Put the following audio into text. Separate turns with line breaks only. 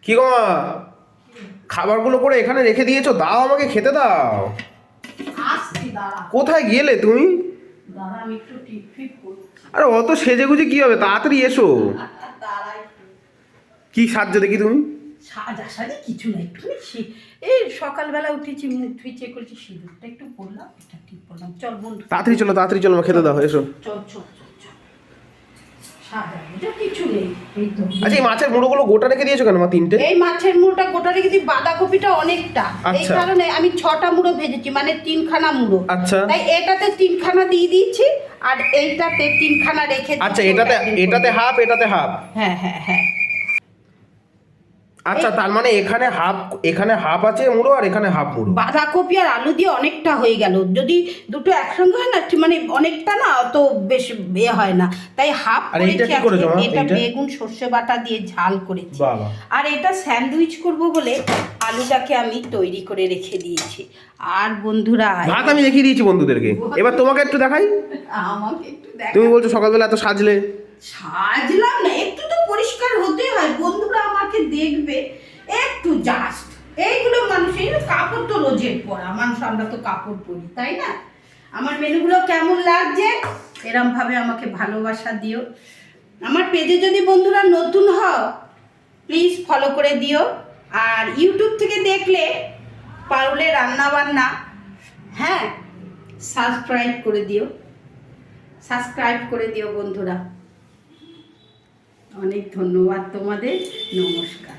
কি গো মা, খাবারগুলো করে এখানে রেখে দিয়েছো, দাও আমাকে খেতে দাও।
আসছি দাঁড়া।
কোথায় গেলে তুমি?
দাঁড়া আমি একটু টিপ করছি।
আরে অত সেজে গুজে কি হবে, তাড়াতাড়ি এসো।
দাঁড়া একটু।
কি সাজছো দেখি তুমি?
সাজাসাজি কিছু না, একটুখানি এই সকালবেলা উঠেছি, মুখ ধুয়েছি, করেছি, সিঁদুরটা একটু পরলাম, এটা টিপ করলাম। চল বন্ধু,
তাড়াতাড়ি চলো আমার খেতে দাও, এসো।
চল চল চল চল। সাজাগুজো কিছু নেই, এই তো।
আচ্ছা, এই মাছের মুড়োগুলো গোটা রেখে দিয়েছো কেন মা, 3টে?
এই মাছের মুড়োটা গোটা রেখে দিই, বাঁধাকপিটা অনেকটা, এই
আচ্ছা।
কারণে আমি 6টা মুড়ো ভেজেছি, মানে 3খানা মুড়ো।
আচ্ছা।
তাই এটাতে 3খানা দিয়ে দিয়েছি, আর এইটাতে 3খানা রেখে দিয়েছি।
আচ্ছা, এটাতে হাফ, এটাতে হাফ।
হ্যাঁ হ্যাঁ হ্যাঁ।
আচ্ছা, তার মানে এখানে হাফ আছে মুড়ো, আর এখানে হাফ মুড়ো।
বাঁধাকপি আর আলু দিয়ে অনেকটা হয়ে গেল, যদি দুটো একসঙ্গে হয় না, মানে অনেকটা না, অত বেশ হয় না, তাই হাফ
আর এইটা
করেছি।
কি করেছো মা?
এটা
এইটা?
বেগুন সর্ষে বাটা দিয়ে ঝাল করেছি।
বাবা।
আর এটা স্যান্ডউইচ করব বলে আলুটাকে আমি তৈরি করে রেখে দিয়েছি। আর বন্ধুরা,
ভাত আমি দেখিয়ে দিয়েছি বন্ধুদেরকে, এবার তোমাকে একটু দেখাই।
আমাকে একটু দেখ।
তুমি বলছো সকালবেলা এত সাজলে।
সাজলাম না, একটু তো পরিষ্কার হতে হয়, বন্ধুরা আমাকে দেখবে একটু, জাস্ট এইগুলো মানুষের কাপড় তো রোজের পরা মানুষ, আমরা তো কাপড় পরি, তাই না? আমার মেনুগুলো কেমন লাগছে এরম ভাবে আমাকে ভালোবাসা দিও। আমার পেজে যদি বন্ধুরা নতুন হও, প্লিজ ফলো করে দিও। আর ইউটিউব থেকে দেখলে পারলে রান্না বান্না, হ্যাঁ, সাবস্ক্রাইব করে দিও বন্ধুরা। অনেক ধন্যবাদ তোমাদের, নমস্কার।